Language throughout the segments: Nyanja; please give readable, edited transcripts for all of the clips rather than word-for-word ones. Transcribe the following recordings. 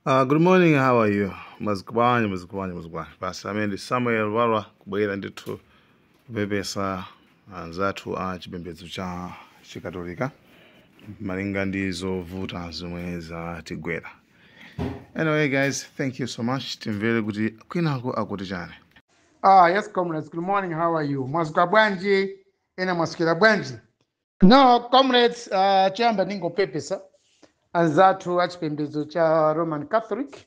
Good morning, how are you? Muzikubani. Basi amendi Samuel Walwa kubwera ndithu kupepesa anzathu a chipembedzo cha chikatolika malinga ndi zovuta zomwe zatigwera. Anyway guys, thank you so much. Timvere kuti kwinako akuti chani. Yes, comrades. Good morning. How are you? Mwasuka bwanji, ena mwasukira bwanji. No, comrades, chamba ningo pepesa. Anzatu achipembedzo cha Roman Catholic.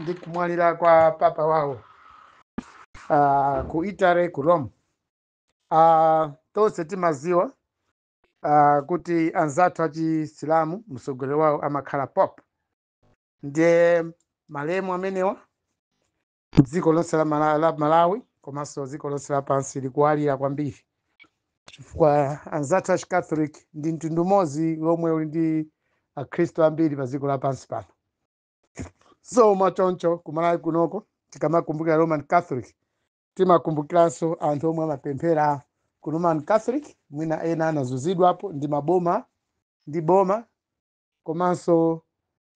Ndi kumwalira kwa papa wao. Ku Italy, ku Rome. Tose timaziwa kuti anzatu achisilamu msogolero wao amakhala pop. Ndiye malemu amenewa dziko lonse la Malawi komanso dziko lonse lapansi likuwalira kwambiri chifukwa anzathu a Catholic ndi mtundu umodzi womwe uli ndi akhristu ambiri pa dziko lapansi pano. So machoncho kumalawi kunoko tikamakumbukira Roman Catholic timakumbukiranso anthu omwe amapemphera ku Roman Catholic, mwina ena anazunzidwapo ndi maboma ndi boma komanso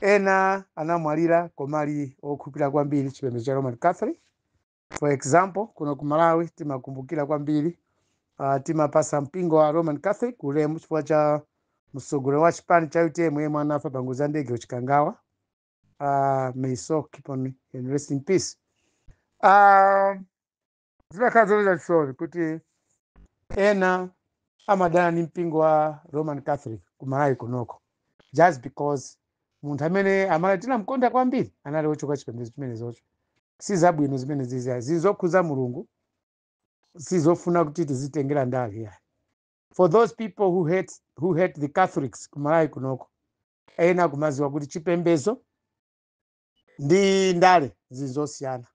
ena anamwalira komali okhulupirira kwambiri chipembedzo cha Roman Catholic. For example, kuno ku Malawi timakumbukira kwambiri timapasa mpingo wa Roman Catholic ulemu chifukwa cha msogolero wa chipani cha UTM yemwe anafa pa ngozi ya ndege uchikangawa. May so keep on and rest in peace. Zilakhala zoleza chisoni kuti ena amadana ni mpingo wa Roman Catholic ku Malawi kunoko just because munthu amene amalawi tinamkonda kwambiri anali ochoka chipembedzo chimenezocho. Sizabwino zimene zizokhuza Mulungu, sizofuna kuti tizitengera ndale ya. For those people who hate the Catholics ku Malawi kunoko, ena kumaziwa kuti chipembedzo ndi ndale zizosiyana.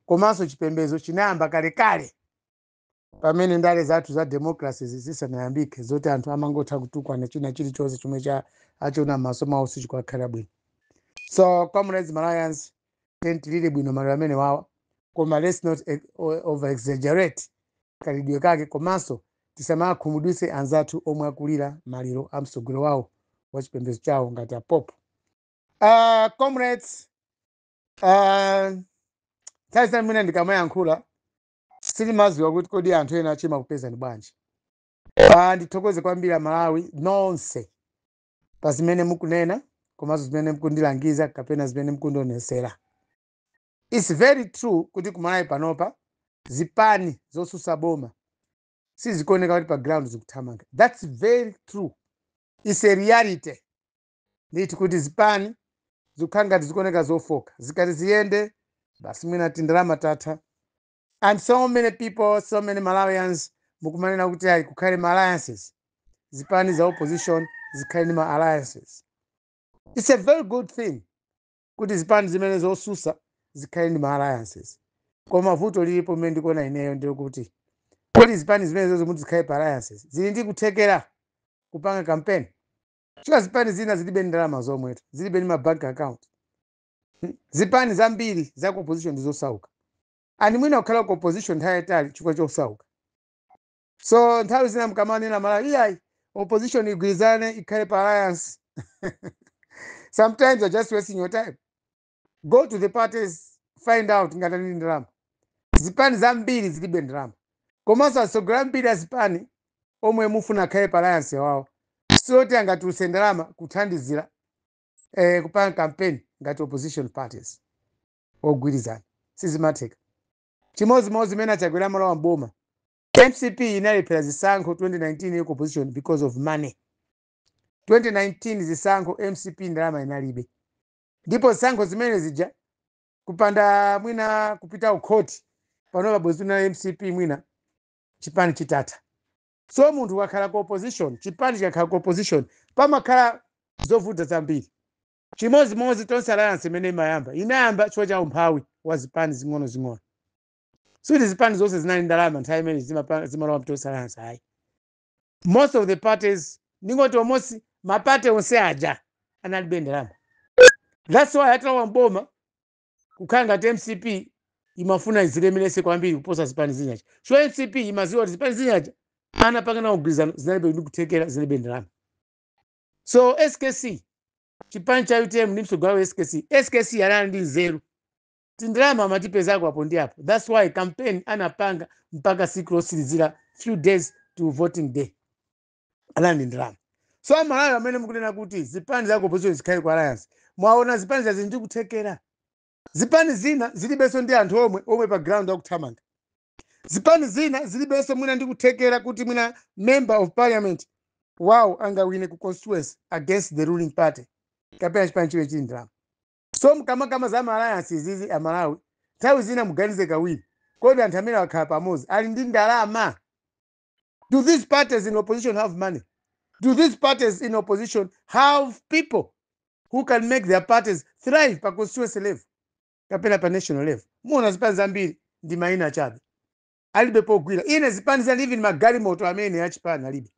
Komanso chipembedzo chinayamba kale pamene ndale zathu za democracy zisanayambike zoti anthu amangotha kutukwana china chilichonse chomwe achiona maso mawo sichikakhala bwino. So comrades Malawians, tentilile bwino malo amene wawa, koma let's not over exaggerate kalidwe kake, komanso tisamakhumudwitse anzathu omwe akulira maliro a msogolero wawo wa chipembedzo chawo ngati a Pope. Comrades, sasa mwina ndikamayankhula silimaziwa kuti kodi anthu ena achima kupeza ni bwanji. Ndithokoze kwambiri Amalawi nonse pa zimene mukunena komanso zimene mukundilangiza kapena zimene mukundionesera. It's very true kuti ku Malawi panopa zipani zosusa boma sizikuoneka kuti pa ground zikuthamanga. That's very true. It's a reality. Nditi kuti zipani zikukhala ngati zikuoneka zofoka, zikati ziyende basi mwina tindalama tatha. And so many people, so many Malawians mukumanena kuti ayi kukhale ma alliances, zipani za opposition zikhale ni ma alliances. It's a very good thing kuti zipani zimene zosusa zikhale ni ma alliances. Koma vuto lilipo mmene ndikuona ineyo ndi kuti kodi zipani zimene zozo muti zikhale pa alliances zili ndi kuthekera kupanga campaign. Chika zipani zina zilibe ndalama zomweto, zilibe ni ma bank account. Zipani zambiri za opposition ndizosauka. And mwina ukhala ku opposition nthawi chifukwa chosauka. So nthawi zina mkamanena Malawi iyayi opposition igwirizane ikhale pa alliance. Sometimes you're just wasting your time. Go to the parties, find out ngati ndi ndalama. Zipani zambiri zilibe ndalama. Komanso asogolera mbiri azipani omwe mufuna akhale pa alliance wawo soti angatulutse ndalama kuthandizira kupanga campaign ngati opposition parties ogwirizana sizimatheka. Chimozimozi zimene achagwera malo amboma. MCP inalephera zisankho 2019 ku opposition because of money. 2019 zisankho MCP ndalama inalibe. Ndipo zisankho zimene zija kupanda mwina kupita ukhoti panopa bwezi na MCP mwina chipani chitatha. So munthu wakhala ku opposition, chipani chakhala ku opposition, pamakhala zovuta zambiri. Chimozimozi tonse alliance imene imayamba inayamba chifukwa cha umphawi wa zipani zing'ono. Suti zipani zonse zinali ndalama nthawi imene zimalowa tonse alliance hayi. Most of the parties ningoti almost mapate onse aja analibe ndalama. That's why atalawa mboma kukhala ngati MCP imafuna izilemelese kwambiri kuposa zipani zinyaja. So MCP imaziwa kuti zipani zinyaja anapanga na ugwirizano zinalibe ndi kuthekera zilibe ndalama. So SKC chipani cha UTM ndi msogolero wa SKC anali ndi nzeru tindalama amatipezako apo ndi apo. That's why campaign anapanga mpaka siku losiriza few days to voting day anali ndi ndalama. So amalawi amene mukunena kuti zipani za opposition zikhale ku alliance mwaona zipani zazinji kuthekera. Zipani zina zilibenso ndi anthu omwe pa ground akuthamanga. Zipani zina zilibenso mwina ndi kuthekera kuti mwina member of parliament wow angawine ku constituency against the ruling party kapena chipani chiwe chili ndalama. So mkamakama za alliance izizi amalawi nthawi zina muganize kawiri kodi anthu amene wakhala pamodzi ali ndi ndalama. Do these parties in opposition have money? Do these parties in opposition have people who can make their parties thrive pa constituency level kapena pa national level? Muona zipani zambiri ndi maina chabe alibe pogwira ine zipani za living magalimoto amene achipani alibe.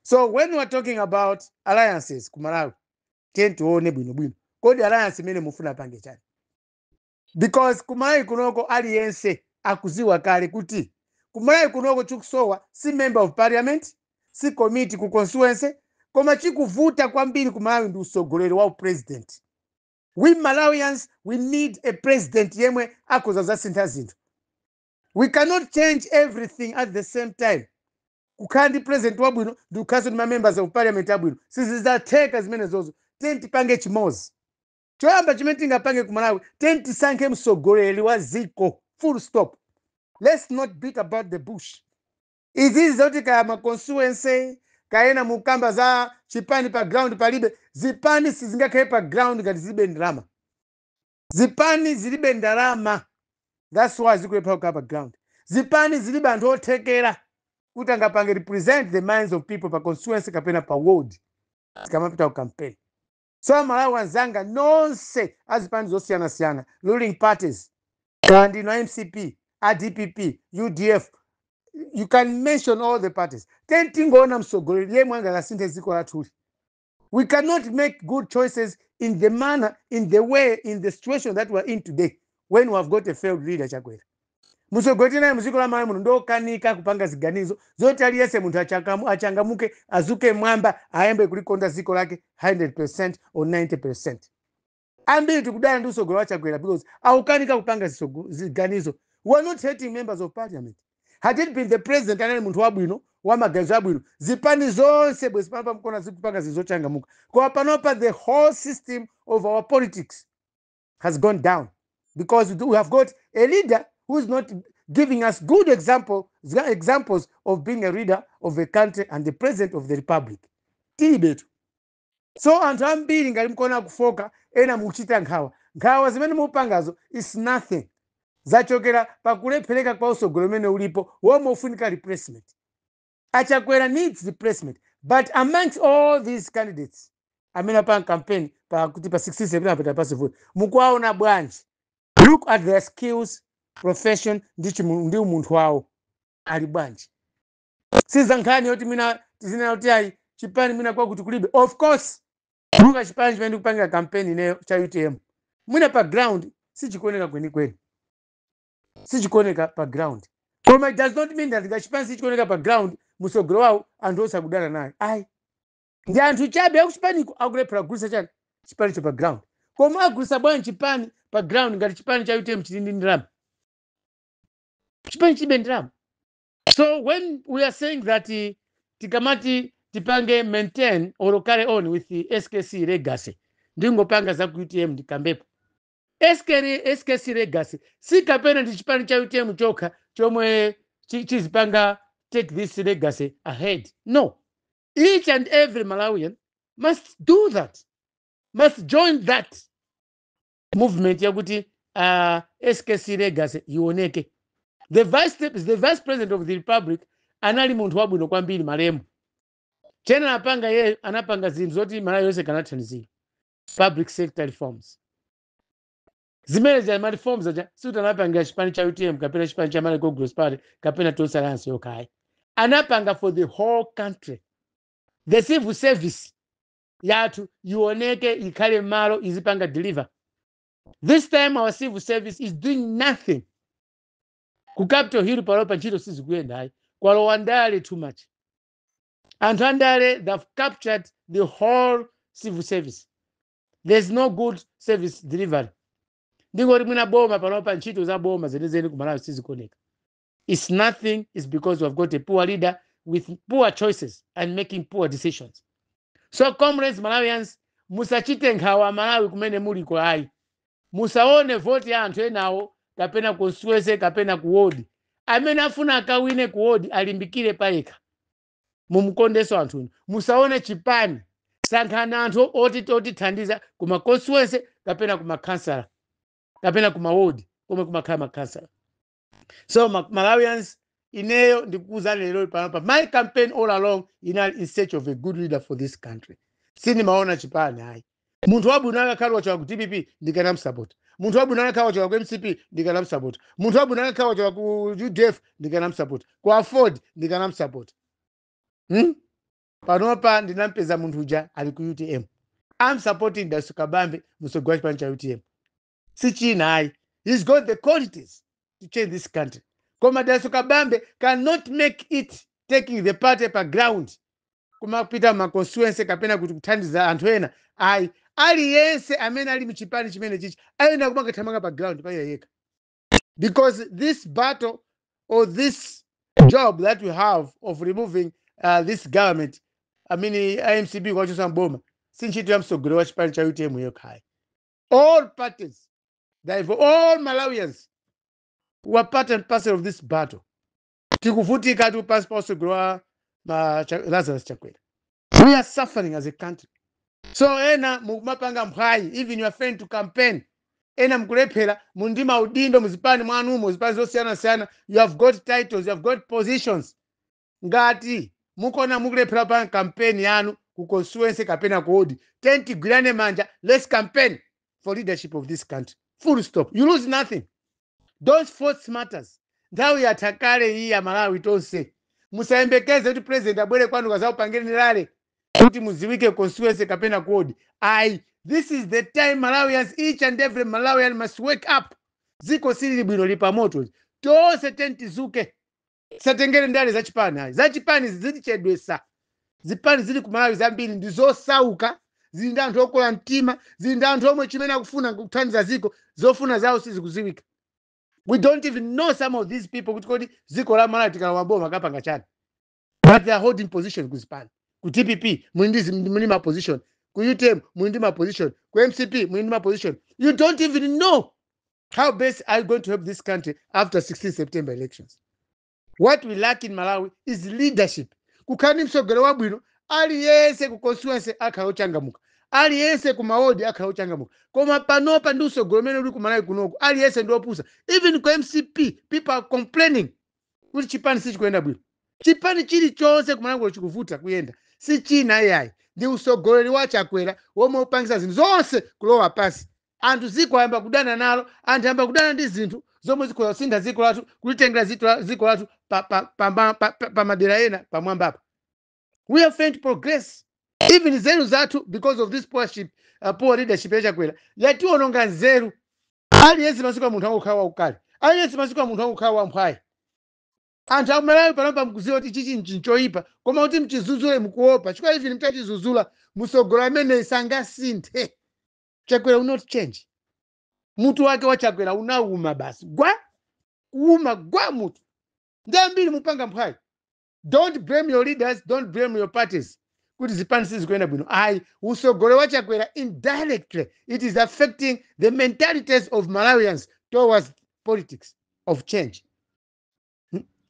So when we are talking about alliances ku Malawi tione bwinobwino kodi alliance imene mufuna pange chani, because ku Malawi kunoko aliyense akuziwa kale kuti ku Malawi kunoko chikusowa si member of parliament si committee ku constituency koma chikuvuta kwambiri ku Malawi ndi usogoleri wa president. We Malawians we need a president yemwe akoza zasintha zinthu. We cannot change everything at the same time. Kukhandi president wabwino ndi ukhaso ndi members of parliament abwino sizizatheka zimene zozo. Tenti pange chimozi choyamba chimene tingapange ku Malawi tenti sankhe msogoleri wa ziko full stop. Let's not beat about the bush. Izizi zoti kaya ma constituency kaena mukamba za chipani pa ground palibe. Zipani sizingakhale pa ground ngati zilibe ndalama. Zipani zilibe ndalama. That's why zikulephera kukhala pa ground. Zipani zilibe anthu othekera kuti angapange represent the minds of people pa constituency kapena pa ward zikamapita ku campaign. So amalawi wanzanga nonse azipani zosiyana-siyana ruling parties kandi no MCP, ADPP, UDF, you can mention all the parties. Tentingoona msogoleri yemwe angasinthe ziko lathuli. We cannot make good choices in the manner, in the way, in the situation that we are in today when we have got a failed leader Chakwera. Musogoleri naye muziko la Malawi muno ndokanika kupanga ziganizo zoti aliyese munthu achangamuke azuke mwamba ayembe kulikonda ziko lake 100% or 90%. Ambiri tikudana ndi usogoleri wa Chakwera because aukanika kupanga ziganizo. We are not hating members of parliament. Had it been the president anali munthu wabwino wamaganizo abwino zipani zonse bwe zipani pamkona zikupanga zizochangamuka. Kwa panopa the whole system of our politics has gone down because we have got a leader who is not giving us good examples of being a leader of a country and the president of the republic. Tilibetu. So anthu ambiri ngati mkona kufoka ena mukuchita nkhawa zimene mupangazo is nothing. Zachokera pakulephereka kwa usogoleri umene ulipo womwe ufunika replacement. Achakwera needs replacement, but amongst all these candidates amene apanga campaign pakuti pa 16 September apita pasi vote mukuwaona bwanji? Look at their skills, profession ndi umunthu wawo ali bwanji. Sizankhani yoti mina tizina yoti ayi chipani mina kwa kuti kulibe. Of course muka chipani chimene kupanga campaign ineyo cha UTM mwina pa ground sichikuoneka kwenikweni. Sichikuoneka pa ground. Koma it does not mean that chipani sichikuoneka pa ground musogolo wawo anthu osakudana naye. Ayi. Ndi anthu chabe akuchipaniko akulephera kugulitsa chani chipani cha pa ground. Koma agulitsa bwanji chipani pa ground ngati chipani cha UTM chili ndi ndalama. Chipani chibe ndalama. So when we are saying that tikamati tipange maintain or carry on with the SKC legacy ndingopanga za ku UTM ndikambepo. SKC legacy si kapena ndi chipani cha UTM chokha chomwe chizipanga take this legacy ahead. No. Each and every Malawian must do that. Must join that movement yakuti SKC legacy ioneke. The vice president of the republic anali munthu wabwino kwambiri Malemu. Chena anapanga yeye anapanga zinthu zoti Malawi yonse kanathandizira. Public sector reforms. Zimene za reforms aja suti anapanga chipani cha UTM kapena chipani cha Malawi Congress Party kapena Tonse Alliance yokai. Anapanga for the whole country. The civil service yathu ioneke ikhale malo izipanga deliver. This time our civil service is doing nothing. Ku Capitol Hill palopa ntchito sizikuyenda ayi. Kwalowa ndale too much. Anthu andale they've captured the whole civil service. there's no good service delivery. Ndingoti mwina boma panopa ntchito za boma zenezeni ku Malawi sizikoneka. It's nothing. It's because we've got a poor leader with poor choices and making poor decisions. So comrades Malawians, musachite nkhawa Malawi kumene muli kwa ayi. Musaone vote ya anthu enawo kapena constituency kapena ku ward. Amene afuna akawine ku ward alimbikire payekha. Mumukondeso anthu. Musaone chipani. Sankhana anthu otithandiza kuma constituency kapena kuma council. Kapena kuma ward. Kuma kama council. So Malawians, ineyo ndikuza lero panopa. My campaign all along in search of a good leader for this country. Sini maona chipani hai. Muntu wabunanga kalwa cha ku TPP ndikana msupport. Muntu wabunanga kalwa cha ku MCP ndikana msupport. Muntu wabunanga kalwa cha ku UDF ndikana msupport. Ku afford ndikana msupport. Panopa ndinampeza muntu uja ali ku UTM. I'm supporting Dasu Kabambe musogwa chipani cha UTM. Si china hai. He's got the qualities to change this country. Koma Dasu Kabambe cannot make it taking the party per ground. Kuma pita ma constituency kapena kuti kuthandiza anthu ena. Ai aliyense amene ali mchipani chimene chichi ayenda kumanga thamanga pa ground pa yeka. Because this battle or this job that we have of removing this government, I mean IMCB kwa chosa mboma, sinchito ya msogolo wa chipani cha UTM yokai. All parties, all Malawians who are part and parcel of this battle. Tikuvutika tu passport sogolo wa Lazarus Chakwera. We are suffering as a country. So ena mupanga mphai, even your friend to campaign. Ena mkulephera mundima udindo muzipani mwanu muzipani zosiyana sana. You have got titles, you have got positions. Ngati mukona mukulephera pa campaign yanu ku constituency kapena ku ward. Tenti gwirane manja, let's campaign for leadership of this country. Full stop. You lose nothing. Those votes matters. Ndawi atakale hii ya Malawi tonse. Musayembekeze kuti president abwere kwanu kaza upangeni lale. Kuti muziwike constituency kapena ku ward. This is the time Malawians, each and every Malawian must wake up. Ziko siri bwino lipa moto. Tose tenti zuke. Satengere ndale za chipani hai. Za chipani zilichedwesa. Zipani zili ku Malawi zambiri ndizosauka. Zinda anthu okola mtima. Zinda anthu omwe chimene kufuna kuthandiza ziko. Zofuna zawo sizikuziwika. We don't even know some of these people. Kuti ziko la Malawi tikala maboma kapanga chani. But they are holding position kuzipani. Ku TPP, mwindima position. Ku UTM, mwindima position. Ku MCP, mwindima position. You don't even know how best are you going to help this country after 16 September elections. What we lack in Malawi is leadership. Kukani msogolo wabwino, aliyese ku constituency akhaochangamuka. Aliyese ku maodi akhaochangamuka. Koma panopa ndi usogolo mene uli ku Malawi kunoko. Aliyese ndi opusa. Even ku MCP, people are complaining. Kuti chipani sichikuenda bwino. Chipani chili chose ku Malawi chikuvuta kuyenda. Si china yayi. Ndi usogoleri wa Chakwera womwe upangisa zinthu zonse kulowa pasi. Anthu ziko ayamba kudana nalo, anthu ayamba kudana ndi zinthu zomwe zikola sinda ziko lathu kulitengera ziko lathu pa madera ena pamwamba. We have failed progress. Even nzeru zathu because of this poor leadership ya Chakwera. Yatiwononga nzeru. Aliyense masiku a munthu akukhala ukali. Aliyense masiku a munthu akukhala wamphwayi. Anthu akumalawi panopa mkuziwa kuti chichi nchinchoipa. Koma kuti mchizuzule mkuopa. Chikwa even mtachizuzula musogolo amene sangasinthe. Chakwera will not change. Mutu wake wa Chakwera unauma basi. Gwa mutu. Ndambiri mupanga mphwayi. Don't blame your leaders, don't blame your parties. Kuti zipani sizikuenda bwino. Usogolo wa Chakwera indirectly it is affecting the mentalities of Malawians towards politics of change.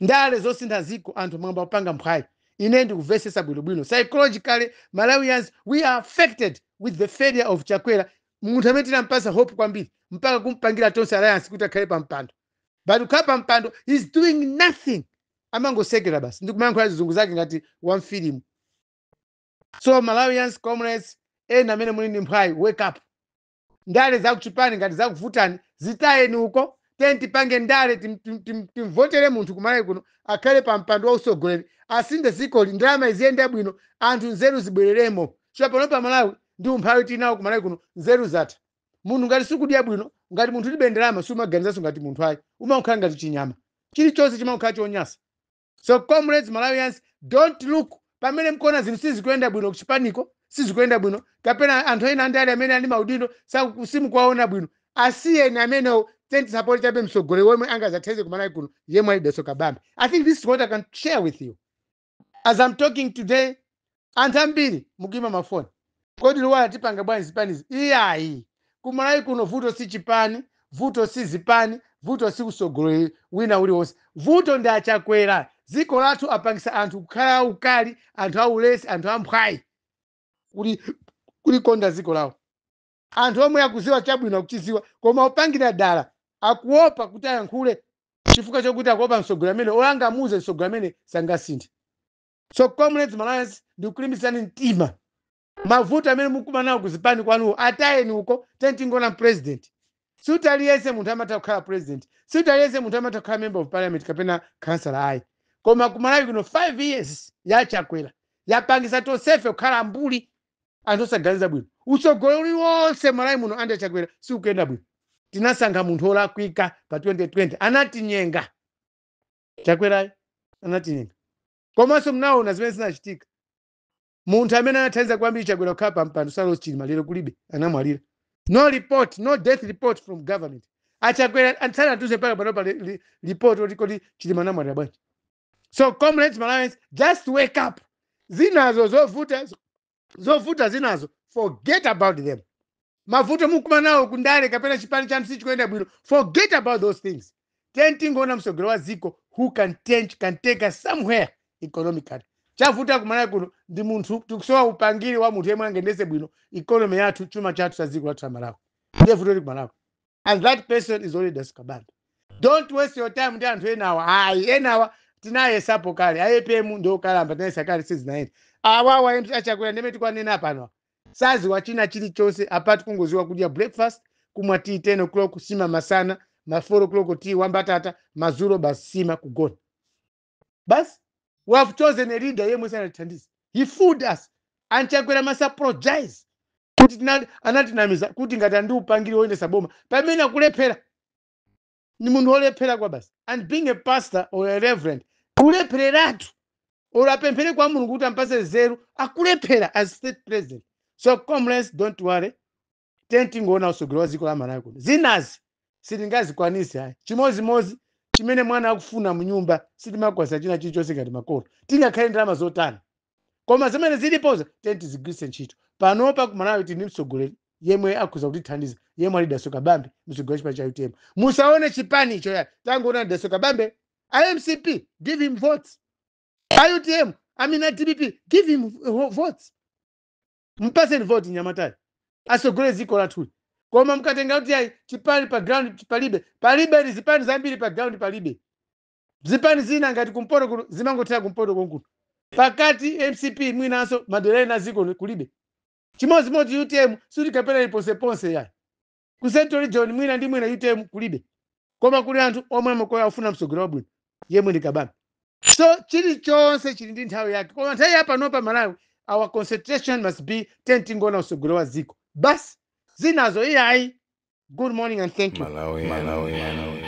Ndale zosintha ziko anthu mwamba upanga mphwayi. Ine ndikuvesesa bwino. Psychologically, Malawians, we are affected with the failure of Chakwera. Munthu amene tinampasa hope kwambiri mpaka kumpangira tonse alliance kuti akhale pa mpando. But ukhala pa mpando, he's doing nothing. Amangosekera basi. Ndikumayankhula zizungu zake ngati one film. So Malawians, comrades, ena amene muli ndi mphwayi, wake up. Ndale zakuchipani ngati zakuvutani zitayeni uko. Tenti pange ndale timvotere munthu kumalawi kuno akhale pa mpando wa usogoleri. Asinde zikoli ndalama iziyende bwino anthu nzeru zibwereremo. Chwa pano pa Malawi ndi umphawi tinawo kumalawi kuno nzeru zatha. Munthu ngati sikudya bwino ngati munthu libe ndalama sumaganizaso ngati munthu ayi. Umakhala ngati chinyama. Chilichonse chimakhala chonyasa. So comrades Malawians, don't look pamene mkuona zinthu sizikuenda bwino kuchipaniko sizikuenda bwino kapena anthu ena andali amene ali maudindo simukwaona bwino asiyeni amenewo tenti support chabe msogole wemwe angazatheze kumalawi kuno yemwe ali Daso Kabambe. I think this is what I can share with you as I'm talking today. Anthu ambiri mukima mafoni kodi liwala tipanga bwanji zipanizi iyayi kumalawi kuno vuto si chipani, vuto si zipani, vuto si usogolero wina uliwonse, vuto ndi achakwera. Dziko lathu apangisa anthu kukhala ukali, anthu aulesi, anthu amphwayi kulikonda dziko lawo. Anthu omwe akuziwa chabwino akuchiziwa koma upangira dala akuopa kuti ayankhule chifukwa chokuti akuopa msogolero amene olangamuze msogolero amene sangasinthe. So comrades Malawians, ndikulimbitsani mtima. Mavuto amene mukuma nawo kuzipani kwanuwo atayeni uko tentingona president. Suti aliyese munthu amatha kukhala president. Suti aliyese munthu amatha kukhala member of parliament kapena councilor ayi. Koma kumalawi kuno 5 years yachakwera. Yapangisa tonsefe kukhala mbuli anthu osaganiza bwino. Usogolero wonse Malawi muno ande chakwera sikuyenda bwino. Tinasankha munthu olakwika pa 2020 anatinyenga. Chakwera anatinyenga. Komanso mnaona zimene zinachitika. Munthu amene anathandiza kwambiri Chakwera kukhala pampando Saulos Chilima lero kulibe anamwalira. No report, no death report from government. Achakwera antsana tuze paka pano pa report oti kodi Chilima anamwalira bwanji. So comrades Malawians, just wake up. Zinazo zovuta zinazo, forget about them. Mavuto mukuma nawo kundale kapena chipani chanu sichikuenda bwino, forget about those things. Tentingona msogolero wa dziko who can take us somewhere economically. Chavuta kumalawi kuno ndi munthu tikusowa upangiri wa munthu yemwe angendese bwino economy yathu, chuma chathu cha dziko lathu la Malawi. Ndiye vuto li kumalawi. And that person is already Daso Kabambe. Don't waste your time ndi anthu enawa. Ayi enawa tinayesapo kale. APM ndo kalamba tinayesa kale sizinaenda. Awawa Achakwera ndimene tikwanena pano. Sazi wachina chilichonse apart kungoziwa kudya breakfast, kumwa tea 10 o'clock, kusima masana, ma 4 o'clock tea wambatata, mazulo basima kugona. Bas, we have chosen a leader yemwe sanathandiza. He fooled us. Achakwera must apologize. Kuti anatinamiza kuti ngati andi upangiri woyendesa boma pamene akulephera. Ni munthu olephera kwa basi. And being a pastor or a reverend, kulephereratu. Olapemphere kwa Mulungu kuti ampase zeru akulephera as state president. So comrades, don't worry. Tentingona usogolero wa dziko la Malawi kuno. Zinazi sitingazikwanise ayi. Chimozimozi chimene mwana akufuna mu nyumba sitimakwasa china chilichonse ngati makolo. Tingakhale ndalama zotani. Koma zimene zilipoza tizigwiritse ntchito. Panopa ku Malawi tini msogolero yemwe akhuza kutithandiza yemwe ali Daso Kabambe msogolero chipani cha UTM. Musaone chipani icho ya tangoona Daso Kabambe. IMCP, give him votes. IUTM, DPP, give him votes. Mpaseni vote Nyamatari. Asogolere dziko lathu. Koma mkatenga kuti ayi chipani pa ground palibe zipani zambiri pa ground palibe. Zipani zina ngati kumpoto kuno zimangothera kumpoto konkuno. Pakati MCP mwinanso maderena ziko kulibe. Chimozimozi UTM suti kapena iponse ya. Ku Central Region mwina ndi mwina UTM kulibe. Koma kuli anthu omwe amakoya afuna msogolero wabwino yemwe ndi Kabambe. So chilichonse chili ndi nthawi yake. Koma nthawi ya panopa Malawi, our concentration must be tentingona usogolero wa dziko. Bas zinazo iyayi. Good morning and thank you. Malawi.